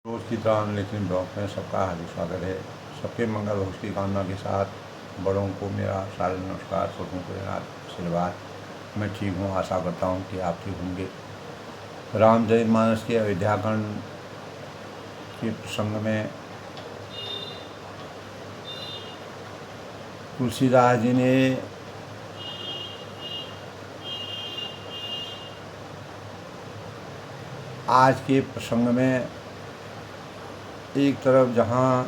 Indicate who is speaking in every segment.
Speaker 1: रोज़ की तरह लेकिन ब्लॉग में सबका हार्दिक स्वागत है। सबके मंगल हो की कामना के साथ बड़ों को मेरा सारे नमस्कार, छोटों को मेरा आशीर्वाद। मैं ठीक हूँ, आशा करता हूँ कि आप ठीक होंगे। रामचरितमानस के अयोध्याकांड के प्रसंग में तुलसीदास जी ने आज के प्रसंग में एक तरफ जहाँ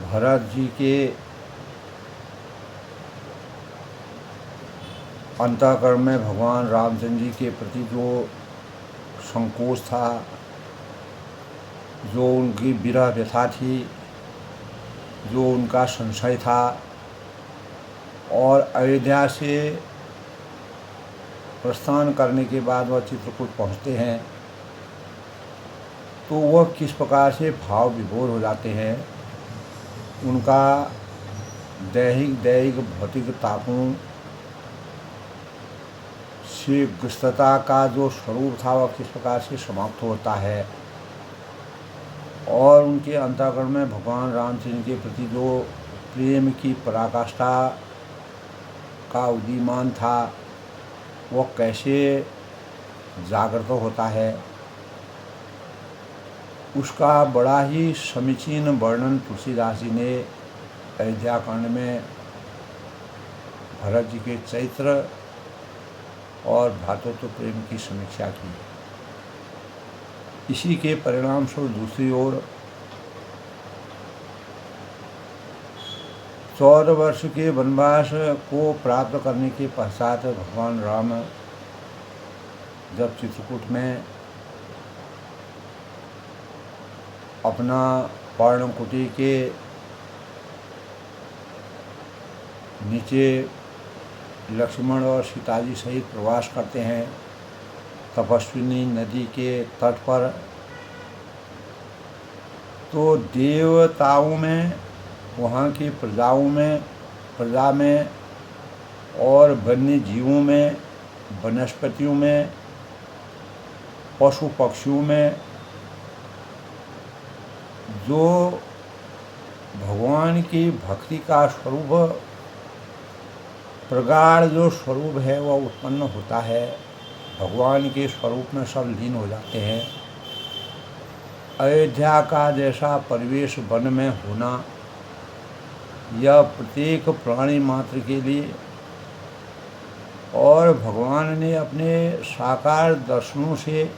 Speaker 1: भरत जी के अंतःकरण में भगवान रामचंद्र जी के प्रति जो संकोच था, जो उनकी विरह व्यथा थी, जो उनका संशय था, और अयोध्या से प्रस्थान करने के बाद वह चित्रकूट पहुँचते हैं तो वह किस प्रकार से भाव विभोर हो जाते हैं। उनका दैहिक भौतिक तापों से ग्रस्तता का जो स्वरूप था वह किस प्रकार से समाप्त होता है, और उनके अंतःकरण में भगवान रामचंद्र के प्रति जो प्रेम की पराकाष्ठा का उदीयमान था वह कैसे जागृत होता है, उसका बड़ा ही समीचीन वर्णन तुलसीदास जी ने अयोध्याकांड में भरत जी के चरित्र और भ्रातृत्व प्रेम की समीक्षा की। इसी के परिणाम स्वरूप दूसरी ओर 14 वर्ष के वनवास को प्राप्त करने के पश्चात भगवान राम जब चित्रकूट में अपना पर्णकुटी के नीचे लक्ष्मण और सीता जी सहित प्रवास करते हैं तपस्विनी नदी के तट पर, तो देवताओं में, वहाँ की प्रजा में और वन्य जीवों में, वनस्पतियों में, पशु पक्षियों में जो भगवान की भक्ति का स्वरूप, प्रगाढ़ जो स्वरूप है वह उत्पन्न होता है। भगवान के स्वरूप में सब लीन हो जाते हैं। अयोध्या का जैसा परिवेश वन में होना यह प्रत्येक प्राणी मात्र के लिए, और भगवान ने अपने साकार दर्शनों से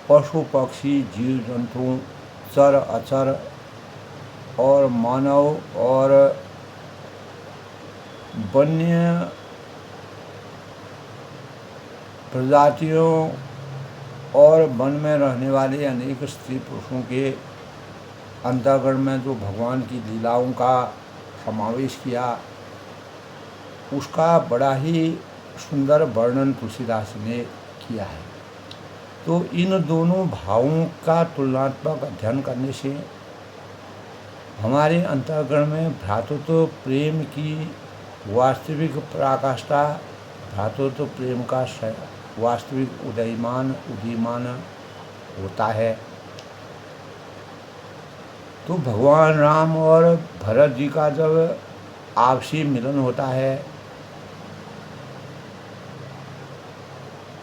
Speaker 1: पशु पक्षी जीव जंतु चर अचर और मानव और वन्य प्रजातियों और वन में रहने वाले अनेक स्त्री पुरुषों के अंतःकरण में जो भगवान की लीलाओं का समावेश किया, उसका बड़ा ही सुंदर वर्णन तुलसीदास ने किया है। तो इन दोनों भावों का तुलनात्मक अध्ययन करने से हमारे अंतःकरण में भ्रातृत्व प्रेम की वास्तविक पराकाष्ठा, भ्रातृत्व प्रेम का वास्तविक उदीयमान होता है। तो भगवान राम और भरत जी का जब आपसी मिलन होता है,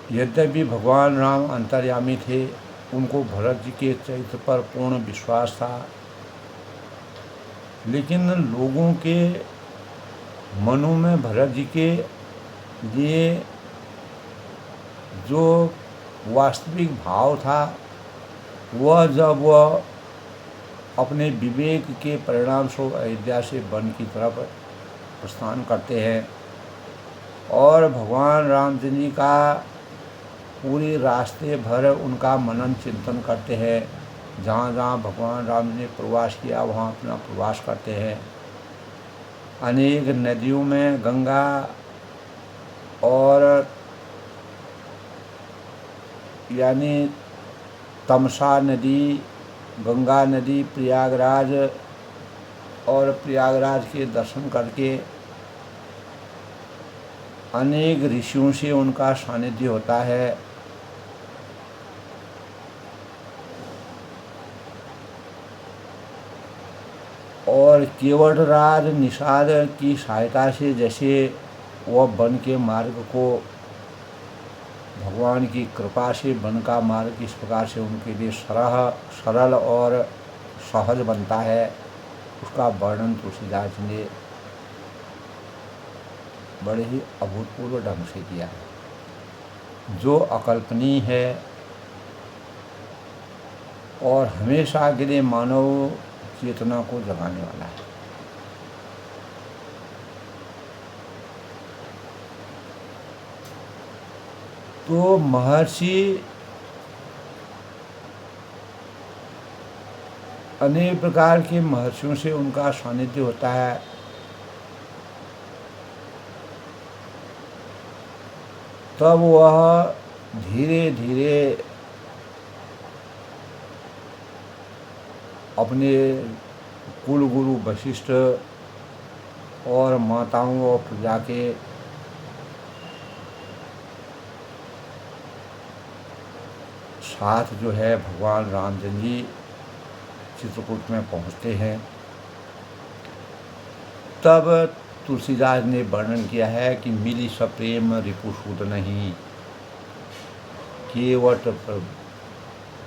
Speaker 1: यद्यपि भगवान राम अंतर्यामी थे, उनको भरत जी के चरित्र पर पूर्ण विश्वास था, लेकिन लोगों के मनों में भरत जी के लिए जो वास्तविक भाव था वह जब वह अपने विवेक के परिणाम स्वरूप अयोध्या से वन की तरफ प्रस्थान करते हैं और भगवान रामचंद्र जी का पूरे रास्ते भर उनका मनन चिंतन करते हैं। जहाँ जहाँ भगवान राम ने प्रवास किया वहाँ अपना प्रवास करते हैं। अनेक नदियों में गंगा और यानी तमसा नदी, गंगा नदी, प्रयागराज और प्रयागराज के दर्शन करके अनेक ऋषियों से उनका सानिध्य होता है। और केवटराज निषाद की सहायता से जैसे वह वन के मार्ग को भगवान की कृपा से वन का मार्ग इस प्रकार से उनके लिए सरल और सहज बनता है, उसका वर्णन तुलसीदास ने बड़े ही अभूतपूर्व ढंग से किया है, जो अकल्पनीय है और हमेशा के लिए मानव चेतना को जगाने वाला है। तो महर्षि अनेक प्रकार के महर्षियों से उनका सानिध्य होता है। तब वह धीरे धीरे अपने कुल गुरु वशिष्ठ और माताओं और प्रजा के साथ जो है भगवान रामचंद्र जी चित्रकूट में पहुँचते हैं। तब तुलसीदास ने वर्णन किया है कि मिली सप्रेम रिपुसूद नहीं, केवट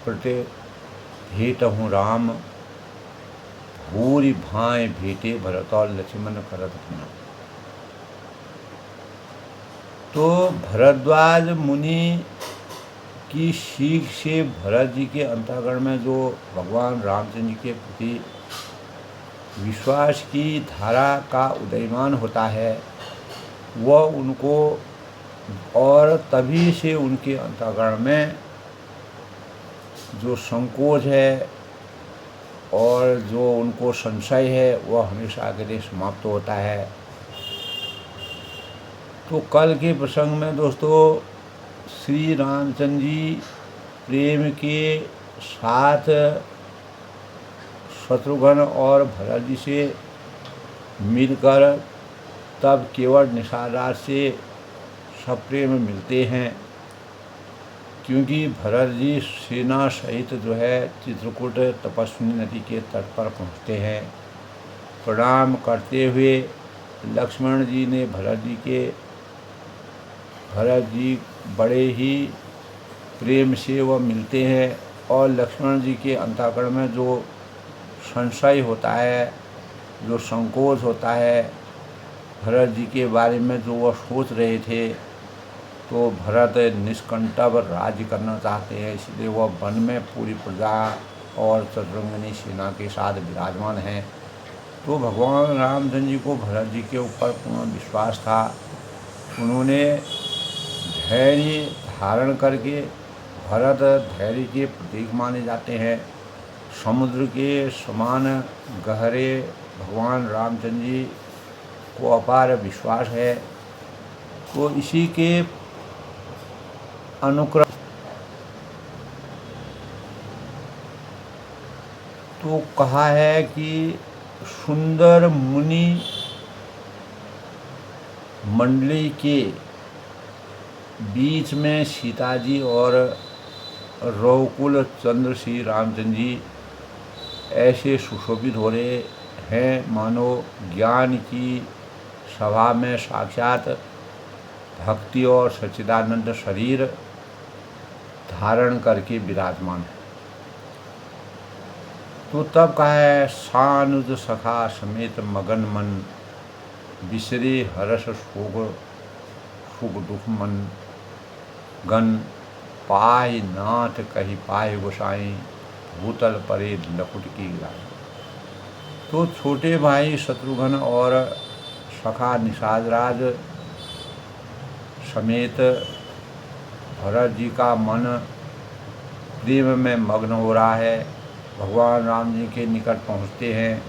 Speaker 1: प्रटे भेट हूँ राम, भूरि भाए भेटे भरत और लक्ष्मण करत अपना। तो भरद्वाज मुनि की सीख से भरत जी के अंतःकरण में जो भगवान रामचंद्र जी के प्रति विश्वास की धारा का उदयमान होता है, वह उनको और तभी से उनके अंतःकरण में जो संकोच है और जो उनको संशय है वह हमेशा के लिए समाप्त होता है। तो कल के प्रसंग में दोस्तों श्री रामचंद्र जी प्रेम के साथ शत्रुघ्न और भरत जी से मिलकर तब केवट निषाद से सप्रेम मिलते हैं, क्योंकि भरत जी सेना सहित जो है चित्रकूट तपस्विनी नदी के तट पर पहुँचते हैं। प्रणाम करते हुए लक्ष्मण जी ने भरत जी बड़े ही प्रेम से वह मिलते हैं और लक्ष्मण जी के अंतःकरण में जो संशय होता है, जो संकोच होता है भरत जी के बारे में जो वह सोच रहे थे, तो भरत निष्कंटक राज्य करना चाहते हैं, इसलिए वह वन में पूरी प्रजा और चतुरंगिनी सेना के साथ विराजमान हैं। तो भगवान रामचंद्र जी को भरत जी के ऊपर पूर्ण विश्वास था। उन्होंने धैर्य धारण करके, भरत धैर्य के प्रतीक माने जाते हैं, समुद्र के समान गहरे भगवान रामचंद्र जी को अपार विश्वास है। तो इसी के अनुक्रम तो कहा है कि सुंदर मुनि मंडली के बीच में सीता जी और रघुकुल चंद्र श्री रामचंद्र जी ऐसे सुशोभित हो रहे हैं मानो ज्ञान की सभा में साक्षात भक्ति और सच्चिदानंद शरीर धारण करके विराजमान है। तो तब कहा है सानुज सखा समेत मगन मन, बिसरे हर्ष सुख दुख मन गन, पाय नाथ कही पाए गोसाई, भूतल परे लकुट की लाई। तो छोटे भाई शत्रुघ्न और सखा निषाद राज समेत भरत जी का मन प्रेम में मग्न हो रहा है। भगवान राम जी के निकट पहुँचते हैं।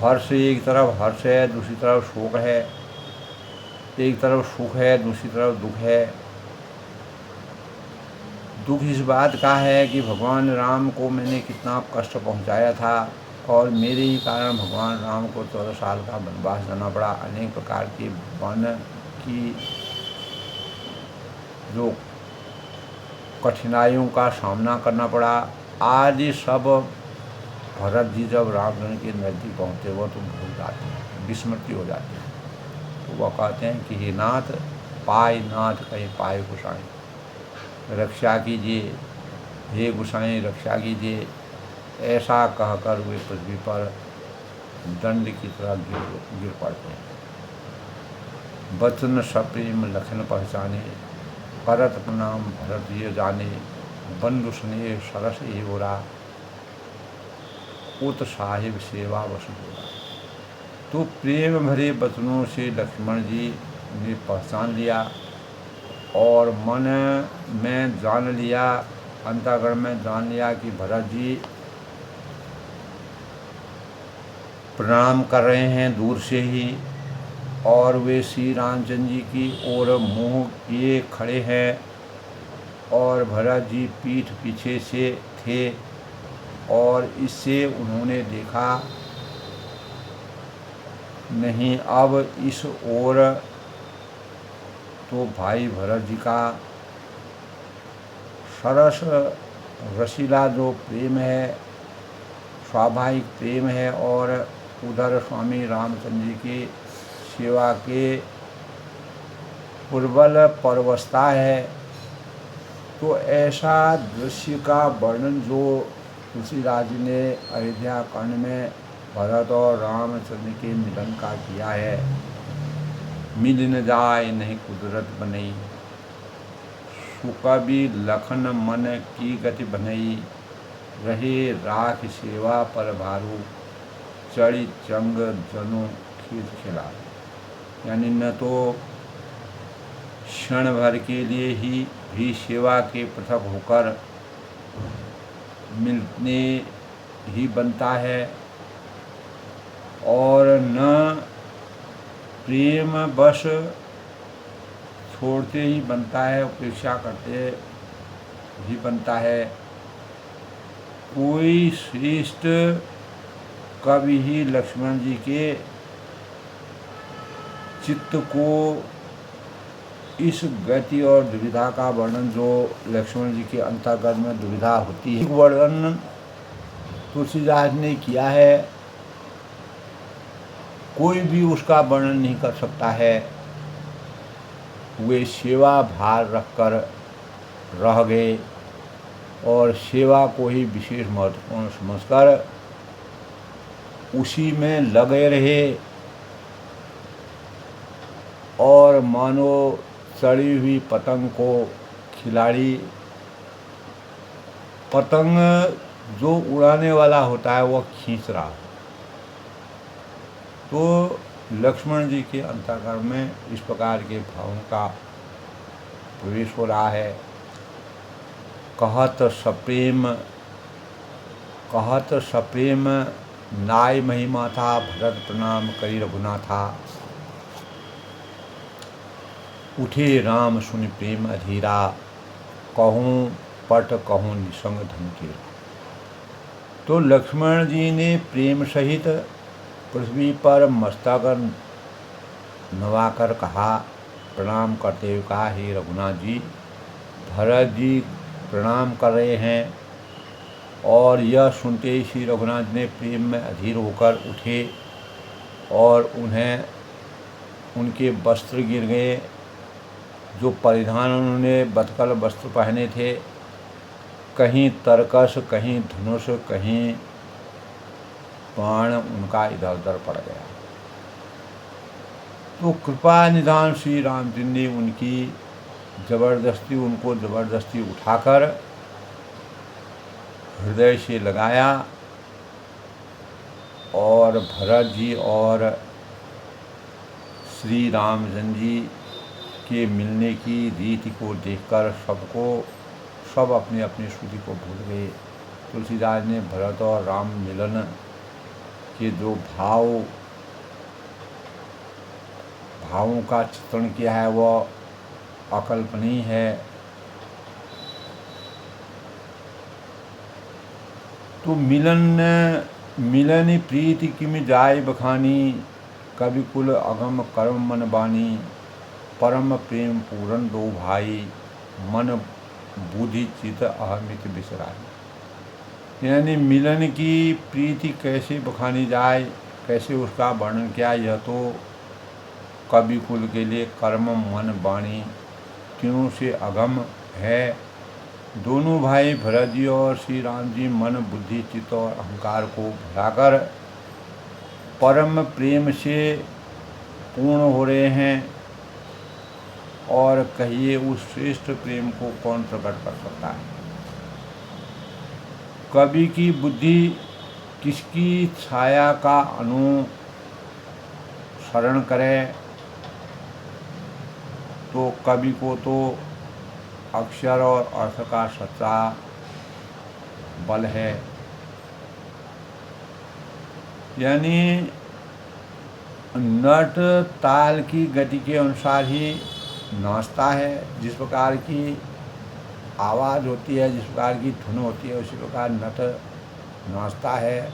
Speaker 1: हर्ष, एक तरफ हर्ष है, दूसरी तरफ शोक है, एक तरफ सुख है, दूसरी तरफ दुख है। दुख इस बात का है कि भगवान राम को मैंने कितना कष्ट पहुंचाया था और मेरे ही कारण भगवान राम को 14 साल का वनवास जाना पड़ा। अनेक प्रकार के वन की जो कठिनाइयों का सामना करना पड़ा, आज ये सब भरत जी जब रावण के नज़दीक पहुँचे वो तो भूल जाते हैं, विस्मृति हो जाती है। तो वह कहते हैं कि हे नाथ, पाय नाथ कहे पाए गुसाई, रक्षा कीजिए, हे गुसाई रक्षा कीजिए। ऐसा कहकर वे पृथ्वी पर दंड की तरह गिर पड़ते हैं। बचन सप्रेम लखन पहचाने, करत प्रणाम भरत ये जाने, बंधु स्नेह सरस ये गोरा, उत साहिब सेवा वस गोरा। तो प्रेम भरे बचनों से लक्ष्मण जी ने पहचान लिया और मन में जान लिया, अंतःकरण में जान लिया कि भरत जी प्रणाम कर रहे हैं दूर से ही, और वे श्री रामचंद्र जी की ओर मुँह किए खड़े हैं और भरत जी पीठ पीछे से थे और इससे उन्होंने देखा नहीं। अब इस ओर तो भाई भरत जी का सरस रसीला जो प्रेम है, स्वाभाविक प्रेम है, और उधर स्वामी रामचंद्र जी की सेवा के प्रबल परवशता है। तो ऐसा दृश्य का वर्णन जो तुलसीदास जी ने अयोध्या कांड में भरत और रामचंद्र के मिलन का किया है। मिल न जाए नहीं कुदरत बनई, सुकबि लखन मन की गति बनई, रहे राख सेवा पर भारू, चढ़ी चंग जनु खेत खिला। यानी न तो क्षण भर के लिए ही भी सेवा के पृथक होकर मिलने ही बनता है, और न प्रेम बस छोड़ते ही बनता है, उपेक्षा करते ही बनता है। कोई श्रेष्ठ कवि ही लक्ष्मण जी के चित्त को इस गति और दुविधा का वर्णन जो लक्ष्मण जी के अंतर्गत में दुविधा होती है, वर्णन तुलसीदास ने किया है। कोई भी उसका वर्णन नहीं कर सकता है। वे सेवा भार रखकर रह गए और सेवा को ही विशेष महत्वपूर्ण समझकर उसी में लगे रहे, और मानो चढ़ी हुई पतंग को खिलाड़ी, पतंग जो उड़ाने वाला होता है वह खींच रहा। तो लक्ष्मण जी के अंतःकरण में इस प्रकार के भावों का प्रवेश हो रहा है। कहत सप्रेम नाय महिमा था, भरत प्रणाम करी रघुनाथा, उठे राम सुनि प्रेम अधीरा, कहूँ पट कहूँ निसंग धन तेरा। तो लक्ष्मण जी ने प्रेम सहित पृथ्वी पर मस्तक नवाकर कहा, प्रणाम करते हुए कहा, हे रघुनाथ जी, भरत जी प्रणाम कर रहे हैं। और यह सुनते ही श्री रघुनाथ ने प्रेम में अधीर होकर उठे और उन्हें उनके वस्त्र गिर गए, जो परिधान उन्होंने बतकल वस्त्र पहने थे, कहीं तरकस, कहीं धनुष, कहीं बाण उनका इधर उधर पड़ गया। तो कृपा निधान श्री रामचंद्र ने उनको जबरदस्ती उठाकर हृदय से लगाया, और भरत जी और श्री रामचंद्र जी के मिलने की रीति को देखकर सब अपनी अपनी श्रुति को भूल गए। तुलसीदास ने भरत और राम मिलन के जो भावों का चित्रण किया है वह अकल्पनीय है। तो मिलन प्रीति किमि जाय बखानी, कवि कुल अगम कर्म मन बानी, परम प्रेम पूरन दो भाई, मन बुद्धि चित अहमित बिसराई। यानी मिलन की प्रीति कैसे बखानी जाए, कैसे उसका वर्णन किया, यह तो कवि कुल के लिए कर्म मन वाणी तीनों से अगम है। दोनों भाई भरत जी और श्री राम जी मन बुद्धि चित्त और अहंकार को भुलाकर परम प्रेम से पूर्ण हो रहे हैं। और कहिए उस श्रेष्ठ प्रेम को कौन प्रकट कर सकता है। कवि की बुद्धि किसकी छाया का अनुसरण करे, तो कवि को तो अक्षर और अर्थ का सच्चा बल है। यानी नट ताल की गति के अनुसार ही नाचता है। जिस प्रकार की आवाज़ होती है, जिस प्रकार की धुन होती है, उसी प्रकार नट नाचता है।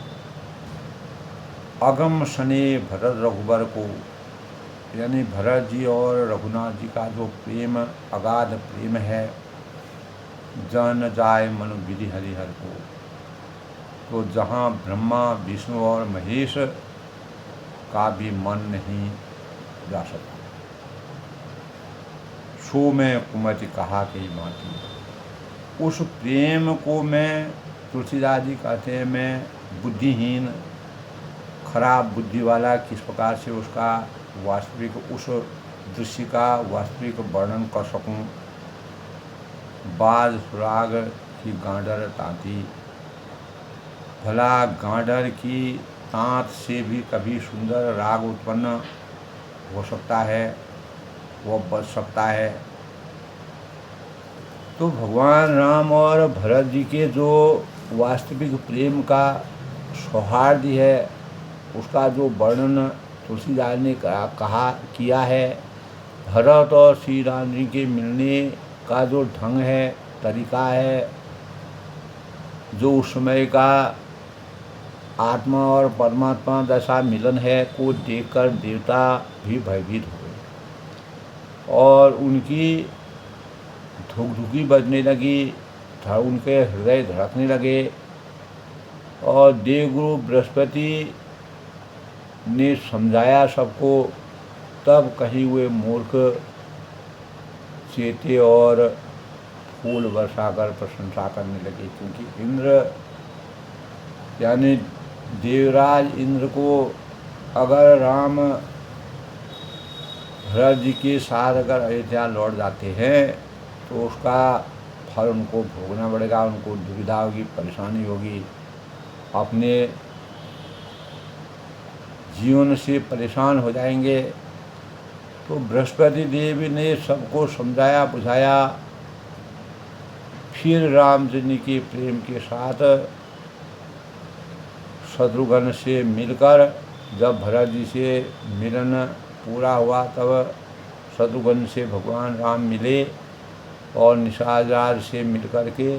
Speaker 1: अगम सने भरत रघुबर को, यानी भरत जी और रघुनाथ जी का जो प्रेम अगाध प्रेम है, जन जाए मनु विधि हरिहर को, तो जहाँ ब्रह्मा विष्णु और महेश का भी मन नहीं जा सकता। सो में कुमति कहा कि माटी, उस प्रेम को मैं, तुलसीदास जी कहते हैं, मैं बुद्धिहीन खराब बुद्धि वाला किस प्रकार से उसका वास्तविक, उस दृश्य का वास्तविक वर्णन कर सकूं। बाज सुराग की गांडर तांती, भला गांडर की तांत से भी कभी सुंदर राग उत्पन्न हो सकता है, वो बच सकता है। तो भगवान राम और भरत जी के जो वास्तविक प्रेम का सौहार्द है, उसका जो वर्णन तुलसीदास ने कहा किया है। भरत और श्री राम जी के मिलने का जो ढंग है, तरीका है, जो उस समय का आत्मा और परमात्मा दशा मिलन है, को देखकर देवता भी भयभीत हुए और उनकी धुकधुकी बजने लगी, उनके हृदय धड़कने लगे। और देवगुरु बृहस्पति ने समझाया सबको, तब कहीं हुए मूर्ख चेते और फूल बरसाकर प्रशंसा करने लगे। क्योंकि इंद्र यानी देवराज इंद्र को अगर राम भरत जी के साथ अगर अयोध्या लौट जाते हैं, तो उसका फल उनको भोगना पड़ेगा, उनको दुविधा होगी, परेशानी होगी, अपने जीवन से परेशान हो जाएंगे। तो बृहस्पति देव ने सबको समझाया बुझाया। फिर रामचंद्र के प्रेम के साथ शत्रुघ्न से मिलकर जब भरत जी से मिलन पूरा हुआ, तब शत्रुघ्न से भगवान राम मिले और निषाद राज से मिलकर के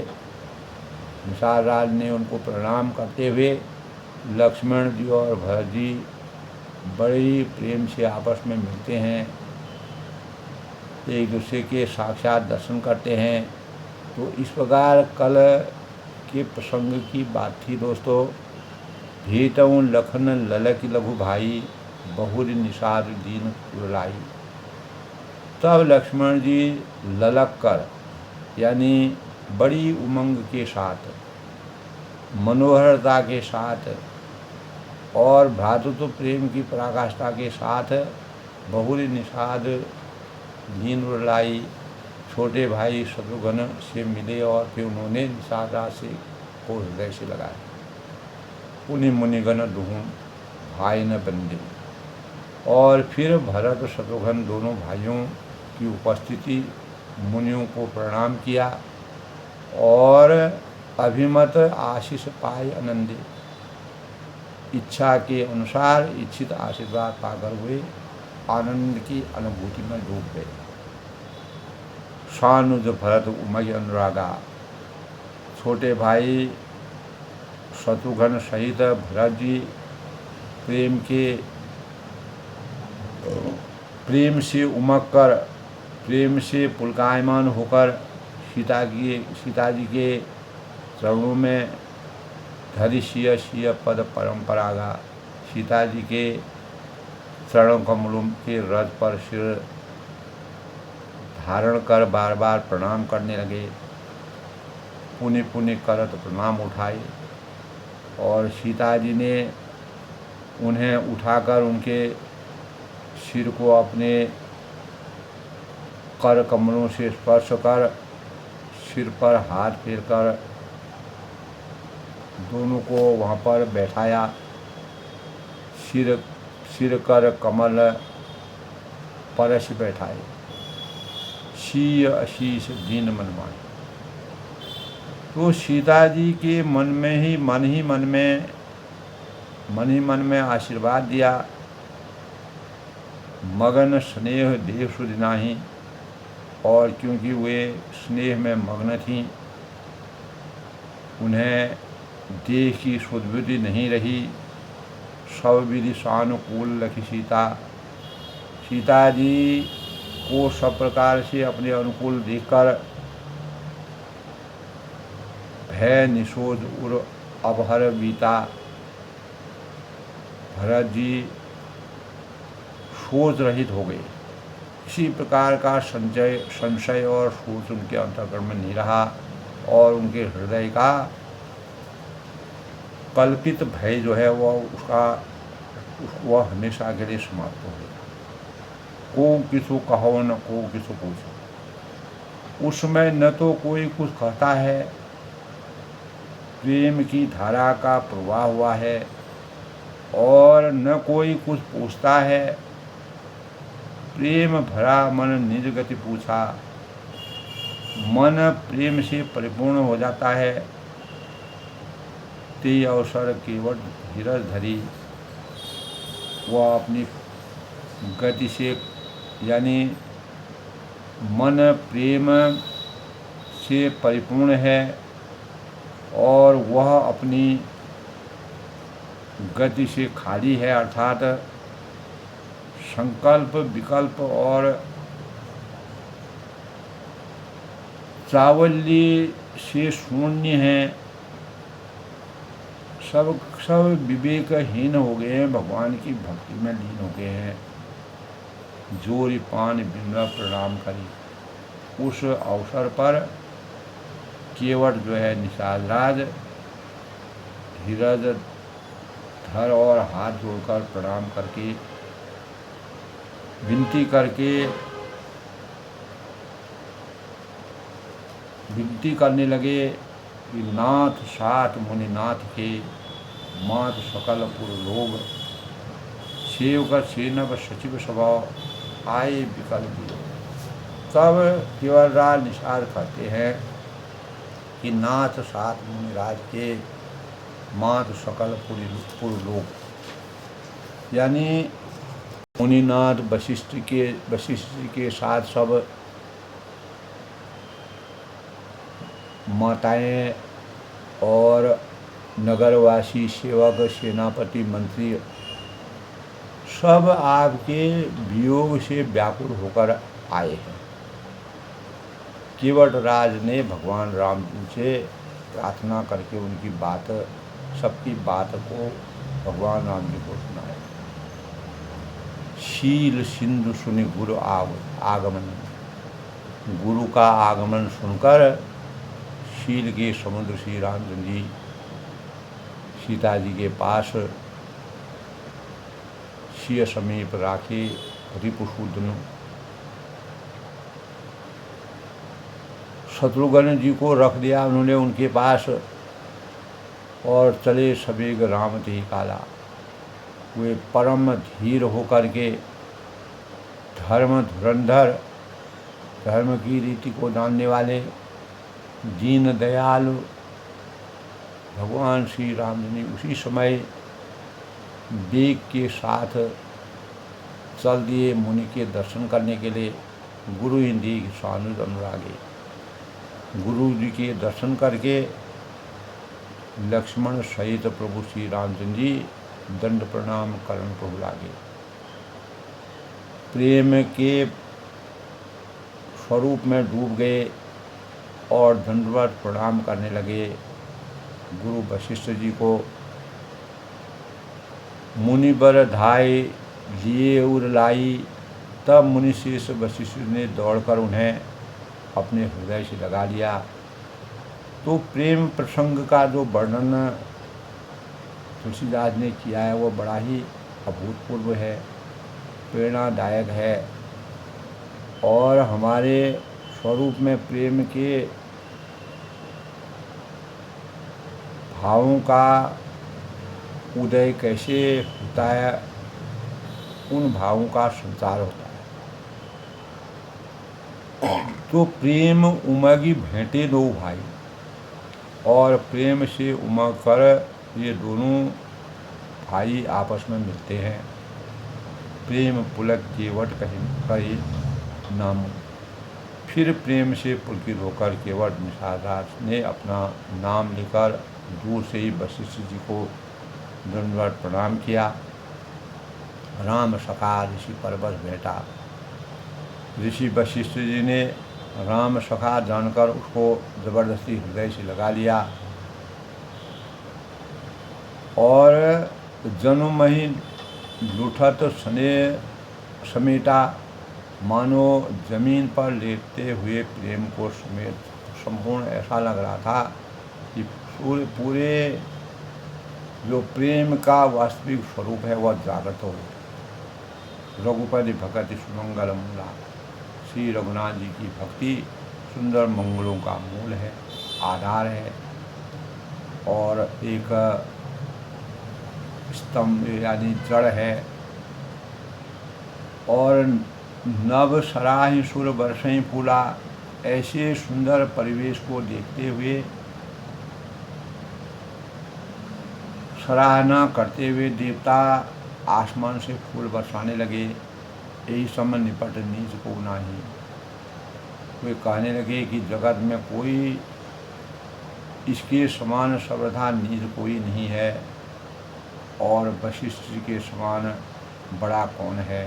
Speaker 1: निषाद राज ने उनको प्रणाम करते हुए लक्ष्मण जी और भरत जी बड़े ही प्रेम से आपस में मिलते हैं, एक दूसरे के साक्षात दर्शन करते हैं। तो इस प्रकार कल के प्रसंग की बात थी दोस्तों। भेतऊँ लखन ललक लघु भाई, बहुरी निषाद दीन रुलाई। तब लक्ष्मण जी ललक कर, यानी बड़ी उमंग के साथ, मनोहरता के साथ और भ्रातृत्व प्रेम की पराकाष्ठा के साथ बहुरी निषाद दीन रुलाई छोटे भाई शत्रुघ्न से मिले और फिर उन्होंने निषाद राज से को हृदय से लगाया। पुनि मुनिगण दुहूँ भाई न बंदे। और फिर भरत शत्रुघ्न दोनों भाइयों की उपस्थिति मुनियों को प्रणाम किया और अभिमत आशीष पाए आनंदे, इच्छा के अनुसार इच्छित आशीर्वाद पाकर हुए आनंद की अनुभूति में डूब गए। सानुज भरत उमय अनुरागा, छोटे भाई शत्रुघ्न सहित भरत जी प्रेम से उमग कर प्रेम से पुलकायमान होकर सीता जी के चरणों में धरि सिय पद परंपरागा, सीता जी के चरण कमलों के रज पर सिर धारण कर बार बार प्रणाम करने लगे। पुण्य पुण्य करत प्रणाम उठाए और सीता जी ने उन्हें उठाकर उनके सिर को अपने कर कमलों से स्पर्श कर सिर पर हाथ फेरकर दोनों को वहाँ पर बैठाया। सिर कर कमल परश बैठाए, शीय आशीष दीन मन माए। तो सीता जी के मन ही मन में आशीर्वाद दिया। मगन स्नेह देव सुध नाही, और क्योंकि वे स्नेह में मग्न थीं, उन्हें देह की सुधबुद्धि नहीं रही। सब विधि सानुकूल लखी सीता जी को सब प्रकार से अपने अनुकूल देखकर भय निषोध उर अपहर बीता। भरत जी सोच रहित हो गए। किसी प्रकार का संशय और सोच उनके अंतःकरण में नहीं रहा और उनके हृदय का कल्पित भय जो है वह हमेशा के लिए समाप्त हो गया। को किसु कहो न को किसु पूछो। उस समय न तो कोई कुछ कहता है, प्रेम की धारा का प्रवाह हुआ है, और न कोई कुछ पूछता है। प्रेम भरा मन निज गति पूछा, मन प्रेम से परिपूर्ण हो जाता है। ते अवसर केवल धीरज धरी, वह अपनी गति से यानी मन प्रेम से परिपूर्ण है और वह अपनी गति से खाली है, अर्थात संकल्प विकल्प और चावल्य से शून्य है। सब विवेकहीन हो गए हैं, भगवान की भक्ति में लीन हो गए हैं। जोरी पान बिंदा प्रणाम करी। उस अवसर पर केवट जो है निषादराज धीरज धर और हाथ जोड़कर प्रणाम करके विनती करने लगे कि नाथ सात मुनिनाथ के मात सकल पुर लोग, सेवक सेनव सचिव स्वभाव आए विकल दियो। तब केवलराज निषाद कहते हैं कि नाथ सात मुनिराज के मात सकल पुर लोग, यानी मुनिनाथ वशिष्ठ के साथ सब माताएं और नगरवासी सेवक सेनापति मंत्री सब आपके वियोग से व्याकुल होकर आए हैं। केवट राज ने भगवान राम जी से प्रार्थना करके उनकी बात, सबकी बात को भगवान राम जी को सुनाया। शील सिंधु सुनि गुरु आगमन, गुरु का आगमन सुनकर शील के समुद्र श्री रामचंद्र जी सीता जी के पास सिय समीप राखे रिपुसूदन शत्रुघ्न जी को रख दिया उन्होंने उनके पास, और चले सवेग राम ते काला। वे परम धीर होकर के धर्म धुरंधर, धर्म की रीति को जानने वाले दीन दयालु भगवान श्री राम जी उसी समय वेग के साथ चल दिए मुनि के दर्शन करने के लिए। गुरु हिंदी सानुज अनुरागे, गुरु जी के दर्शन करके लक्ष्मण सहित प्रभु श्री रामचंद्र जी दंड प्रणाम करण प्रभु लागे। प्रेम के स्वरूप में डूब गए और दंडवत प्रणाम करने लगे गुरु वशिष्ठ जी को। मुनिवर धाय लिए उर लाई, तब मुनिशेष वशिष्ठ ने दौड़कर उन्हें अपने हृदय से लगा लिया। तो प्रेम प्रसंग का जो वर्णन तुलसीदास ने किया है वो बड़ा ही अभूतपूर्व है, प्रेरणादायक है और हमारे स्वरूप में प्रेम के भावों का उदय कैसे होता है, उन भावों का संचार होता है। तो प्रेम उमगी भेंटे दो भाई, और प्रेम से उमग कर ये दोनों भाई आपस में मिलते हैं। प्रेम पुलक केवट कहे नाम, फिर प्रेम से पुलकित होकर केवट निषादराज ने अपना नाम लेकर दूर से ही वशिष्ठ जी को दंडवत प्रणाम किया। राम सखा ऋषि परबस भेंटा, ऋषि वशिष्ठ जी ने राम सखा जानकर उसको जबरदस्ती हृदय से लगा लिया और जनुमहि लुठत सने समेटा, मानो जमीन पर लेटते हुए प्रेम को समेत संपूर्ण ऐसा लग रहा था कि पूरे जो प्रेम का वास्तविक स्वरूप है वह जागृत हो गया। रघुपति भगति सुमंगल मूला, श्री रघुनाथ जी की भक्ति सुंदर मंगलों का मूल है, आधार है और एक स्तंभ यानी जड़ है। और नभ सराहि सुर बरसई फूला, ऐसे सुंदर परिवेश को देखते हुए सराहना करते हुए देवता आसमान से फूल बरसाने लगे। यही समय निपट नीच को नाही, वे कहने लगे कि जगत में कोई इसके समान सर्वथा नीच कोई नहीं है और वशिष्ठ जी के समान बड़ा कौन है।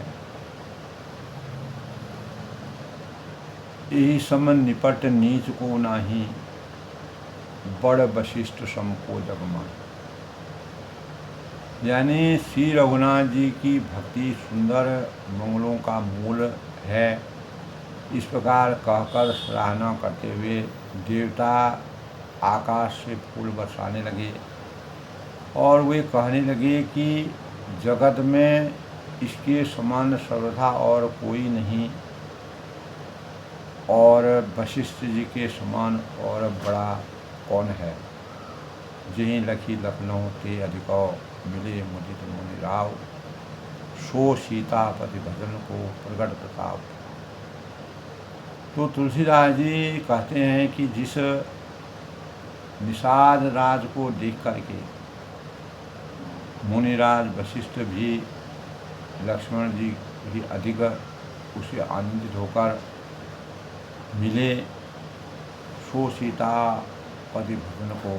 Speaker 1: यही समय निपट नीच को नाही, बड़ वशिष्ठ सम को जग मान। यानी श्री रघुनाथ जी की भक्ति सुंदर मंगलों का मूल है। इस प्रकार कहकर सराहना करते हुए देवता आकाश से फूल बरसाने लगे और वे कहने लगे कि जगत में इसके समान सर्वथा और कोई नहीं और वशिष्ठ जी के समान और बड़ा कौन है। जही लखी लखनऊ ते अधिको मिले मुदित मुनि राव, सो सीतापति भजन को प्रगट प्रताप। तो तुलसीदास जी कहते हैं कि जिस निषाद राज को देख करके मुनिराज वशिष्ठ भी लक्ष्मण जी भी अधिक उसे आनंदित होकर मिले, सो सीतापति भजन को,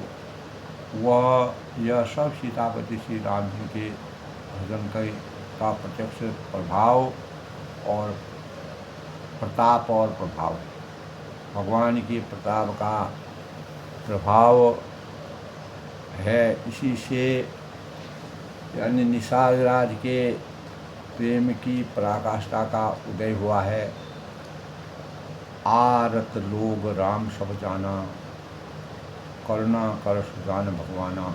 Speaker 1: वह यह सब सीतापति श्री राम जी के भजन का प्रत्यक्ष प्रभाव और प्रताप और प्रभाव है। भगवान के प्रताप का प्रभाव है। इसी से यानी निषाद राज के प्रेम की पराकाष्ठा का उदय हुआ है। आरत लोग राम सब जाना, करुणा कर सुजान भगवाना।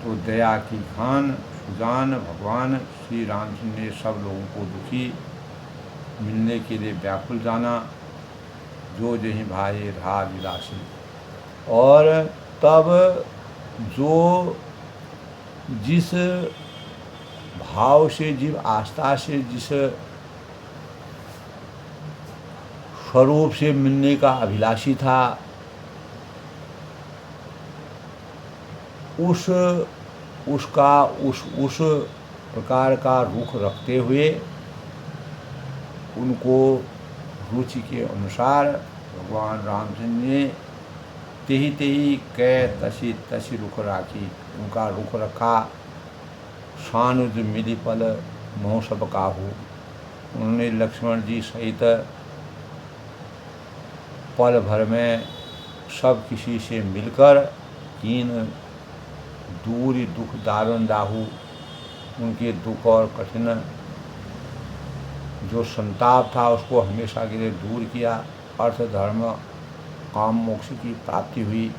Speaker 1: तो दया की खान सुजान भगवान श्री राम जी ने सब लोगों को दुखी मिलने के लिए व्याकुल जाना, जो जही भाई रहा विलासी। और तब जो जिस भाव से, जिस आस्था से, जिस स्वरूप से मिलने का अभिलाषी था, उस प्रकार का रुख रखते हुए उनको रुचि के अनुसार भगवान रामचंद्र ने तेही तेही कै तसी तसी रुख राखी, उनका रुख रखा। सानुज मिली पल मोह सब काहू, उन्होंने लक्ष्मण जी सहित पल भर में सब किसी से मिलकर कीन दूरी दुख दारुण दाहू, उनके दुख और कठिन जो संताप था उसको हमेशा के लिए दूर किया। अर्थ धर्म काम मोक्ष की प्राप्ति हुई।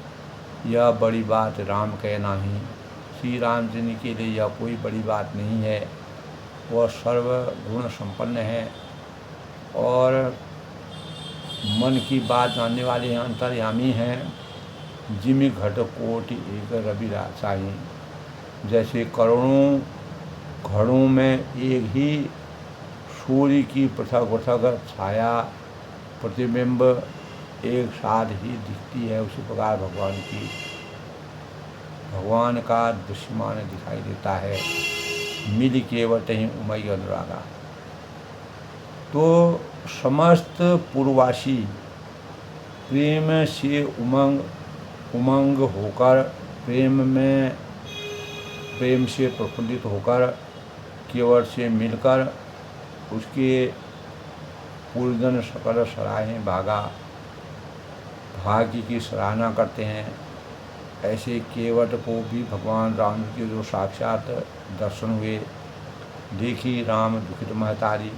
Speaker 1: यह बड़ी बात राम कहना ही। श्री रामचंद्र के लिए यह कोई बड़ी बात नहीं है। वह सर्वगुण संपन्न है और मन की बात जानने वाले हैं, अंतर्यामी हैं। जिमि घट कोटि एक रवि राचाही। जैसे करोड़ों घड़ों में एक ही सूर्य की पृथक पृथक छाया प्रतिबिंब एक साथ ही दिखती है, उसी प्रकार भगवान का दृश्यमान दिखाई देता है। मिल केवट ही उमई अनुरागा। तो समस्त पूर्ववासी प्रेम से उमंग होकर, प्रेम से प्रफुल्लित होकर केवट से मिलकर उसके पूर्वजन सकल सराहें भाग्य की सराहना करते हैं। ऐसे केवट को भी भगवान राम के जो साक्षात दर्शन हुए, देखी राम दुखित महतारी।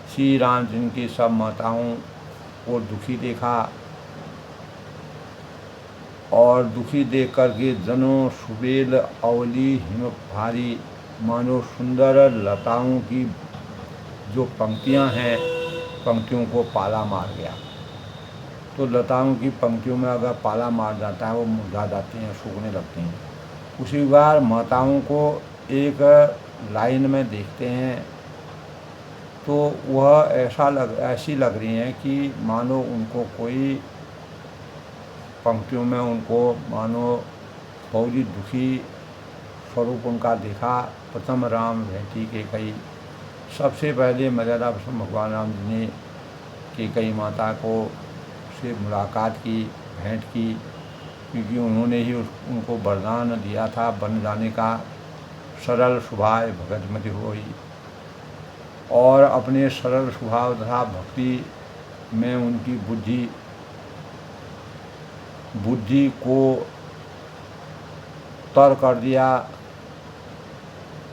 Speaker 1: श्री राम जिनकी सब माताओं को दुखी देखा और दुखी देख करके जनों सुबेल अवली हिम भारी, मानो सुंदर लताओं की जो पंक्तियां हैं, पंक्तियों को पाला मार गया। तो लताओं की पंक्तियों में अगर पाला मार जाता है वो मुरझा जाती हैं, सूखने लगती हैं। उसी बार माताओं को एक लाइन में देखते हैं तो वह ऐसी लग रही हैं कि मानो उनको कोई पंक्तियों में उनको मानो बहुत ही दुखी स्वरूप उनका देखा। प्रथम राम भेंटी के कई, सबसे पहले मर्यादा पुरुषोत्तम भगवान राम जी ने कैकेयी माता को से मुलाकात की, भेंट की, क्योंकि उन्होंने ही उनको वरदान दिया था बन जाने का। सरल स्वभाव भगतमति होई, और अपने सरल स्वभाव तथा भक्ति में उनकी बुद्धि को तर कर दिया।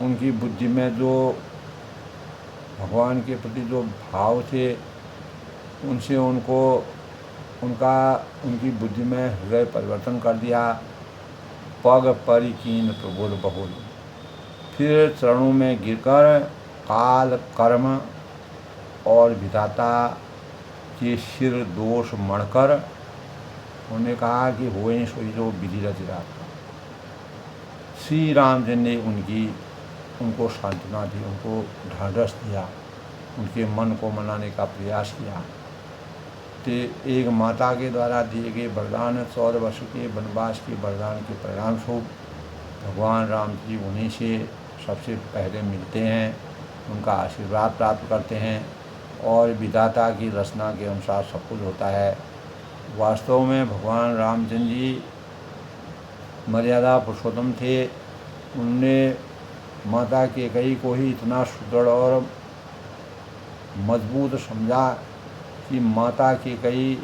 Speaker 1: उनकी बुद्धि में जो भगवान के प्रति जो भाव थे उनसे उनकी बुद्धि में हृदय परिवर्तन कर दिया। पग परिकीन प्रबोल बहुल, फिर चरणों में गिरकर काल कर्म और विधाता के सिर दोष मढ़कर उन्होंने कहा कि होए सोई जो विधि रचना। श्री राम जी ने उनको सांत्वना दी, उनको ढाढ़स दिया, उनके मन को मनाने का प्रयास किया। तो एक माता के द्वारा दिए गए वरदान, 14 वर्ष के वनवास के वरदान के परिणाम स्वरूप भगवान राम जी उन्हीं से सबसे पहले मिलते हैं, उनका आशीर्वाद प्राप्त करते हैं और विधाता की रचना के अनुसार सब कुछ होता है। वास्तव में भगवान रामचंद्र जी मर्यादा पुरुषोत्तम थे। उनने माता कैकेयी को ही इतना सुदृढ़ और मजबूत समझा कि माता कैकेयी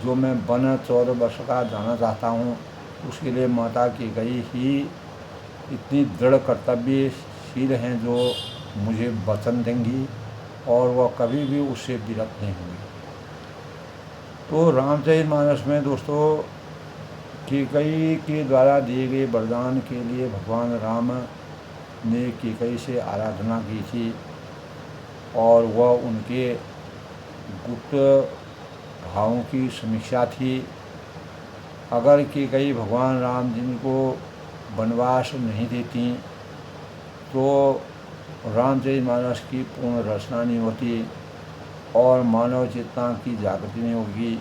Speaker 1: जो मैं वन 14 वर्ष का जाना चाहता हूँ, उसके लिए माता कैकेयी ही इतनी दृढ़ कर्तव्यशील हैं जो मुझे वचन देंगी और वह कभी भी उससे विरत नहीं होंगी। तो रामचरितमानस में दोस्तों कैकेयी के द्वारा दिए गए वरदान के लिए भगवान राम ने कैकेयी से आराधना की थी और वह उनके गुप्त भावों की समीक्षा थी। अगर कैकेयी भगवान राम जी को वनवास नहीं देती तो रामचरितमानस की पूर्ण रचना नहीं होती और मानव चेतना की जागृति नहीं होगी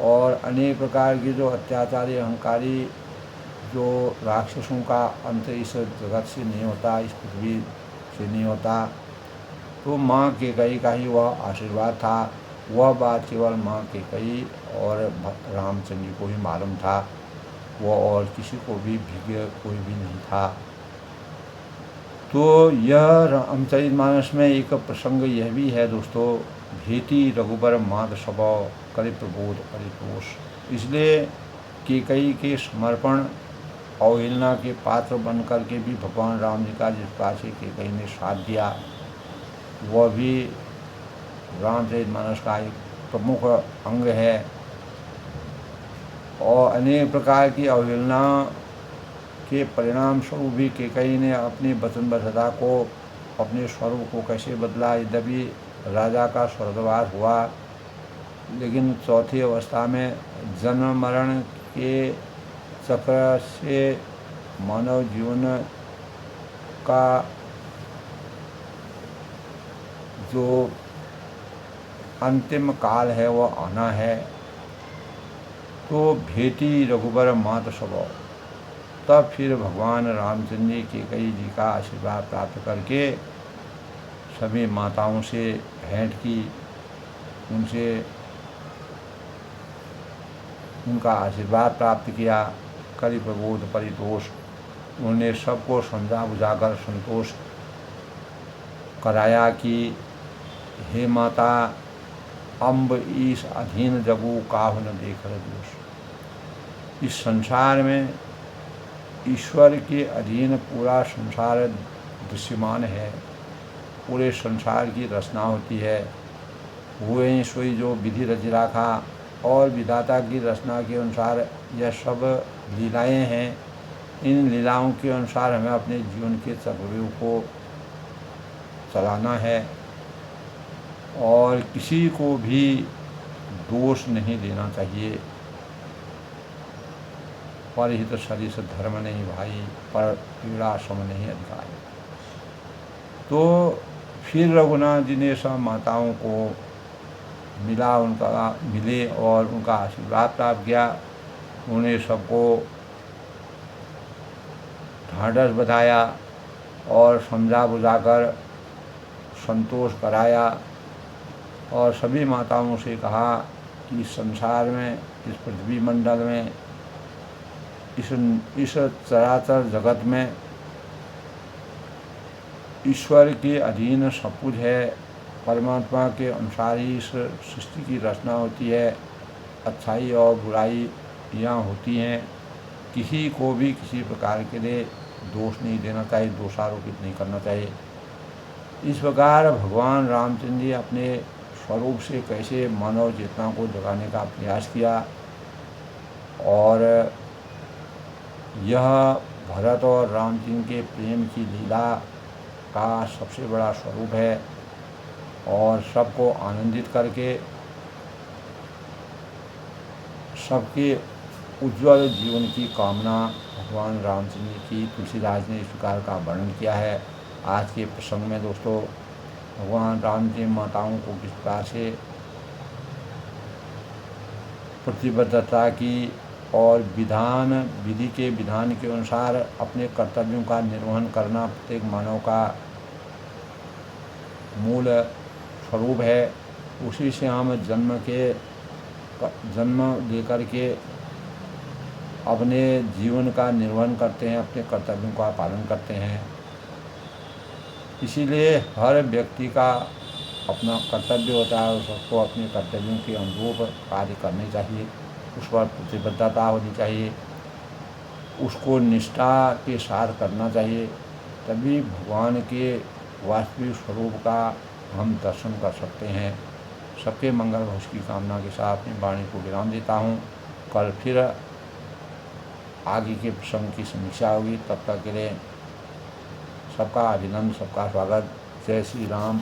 Speaker 1: और अनेक प्रकार की जो अत्याचारी अहंकारी जो राक्षसों का अंत इस जगत से नहीं होता, इस पृथ्वी से नहीं होता। तो माँ कैकेयी का ही वह आशीर्वाद था। वह बात केवल माँ कैकेयी और रामचंद्र को ही मालूम था, वह और किसी को भी भिज्ञ कोई भी नहीं था। तो यह रामचरितमानस में एक प्रसंग यह भी है दोस्तों, भेटी रघुबर माध स्वभाव करे प्रबोध परितोष। इसलिए कैकेयी के समर्पण अवहेलना के पात्र बन कर के भी भगवान राम जी का जिस प्रकार से कैकेयी ने साथ दिया, वह भी रामचरितमानस का एक प्रमुख अंग है। और अनेक प्रकार की अवहेलना के परिणाम स्वरूप भी कैकेयी ने अपनी वचनबद्धता को, अपने स्वरूप को कैसे बदला। यद्यपि राजा का स्वर्गवास हुआ, लेकिन चौथी अवस्था में जन्म मरण के चक्र से मानव जीवन का जो अंतिम काल है वह आना है। तो भेटी रघुबर मात स्वभाव, तब फिर भगवान रामचंद्र जी कैकेयी जी का आशीर्वाद प्राप्त करके सभी माताओं से भेंट की, उनसे उनका आशीर्वाद प्राप्त किया, करि प्रबोध परितोष। उन्होंने सबको समझा बुझाकर संतोष कराया कि हे माता, अम्ब ईश अधीन जगु काहु न देख दोष। इस संसार में ईश्वर के अधीन पूरा संसार दृश्यमान है, पूरे संसार की रचना होती है। हुए सोई जो विधि रच राखा, और विधाता की रचना के अनुसार यह सब लीलाएं हैं। इन लीलाओं के अनुसार हमें अपने जीवन के चक्रव्यूह को चलाना है और किसी को भी दोष नहीं देना चाहिए। परहित सरिस धर्म नहीं भाई, पर पीड़ा सम नहीं अधिकार। तो फिर रघुनाथ जी ने सब माताओं को मिले और उनका आशीर्वाद प्राप्त किया। उन्हें सबको ढाढ़स बधाया और समझा बुझाकर संतोष कराया, और सभी माताओं से कहा कि इस संसार में, इस पृथ्वी मंडल में, इस चराचर जगत में ईश्वर के अधीन सब कुछ है। परमात्मा के अनुसार ही इस सृष्टि की रचना होती है। अच्छाई और बुराई यहाँ होती हैं। किसी को भी किसी प्रकार के लिए दोष नहीं देना चाहिए, दोषारोपित नहीं करना चाहिए। इस प्रकार भगवान रामचंद्र जी अपने स्वरूप से कैसे मानव चेतना को जगाने का प्रयास किया, और यह भरत और रामचंद्र के प्रेम की लीला का सबसे बड़ा स्वरूप है। और सबको आनंदित करके सबके उज्ज्वल जीवन की कामना भगवान रामचंद्र की तुलसीदास ने इस प्रकार का वर्णन किया है। आज के प्रसंग में दोस्तों, भगवान राम जी माताओं को किस प्रकार से प्रतिबद्धता की और विधि के विधान के अनुसार अपने कर्तव्यों का निर्वहन करना प्रत्येक मानव का मूल स्वरूप है। उसी से हम जन्म लेकर के अपने जीवन का निर्वहन करते हैं, अपने कर्तव्यों का पालन करते हैं। इसीलिए हर व्यक्ति का अपना कर्तव्य होता है, उसको अपने कर्तव्यों के अनुरूप कार्य करने चाहिए, उस पर प्रतिबद्धता होनी चाहिए, उसको निष्ठा के साथ करना चाहिए। तभी भगवान के वास्तविक स्वरूप का हम दर्शन कर सकते हैं। सबके मंगल भविष्य की कामना के साथ अपनी वाणी को विराम देता हूँ। कल फिर आगे के प्रसंग की समीक्षा होगी। तब तक के लिए सबका अभिनंदन, सबका स्वागत। जय श्री राम।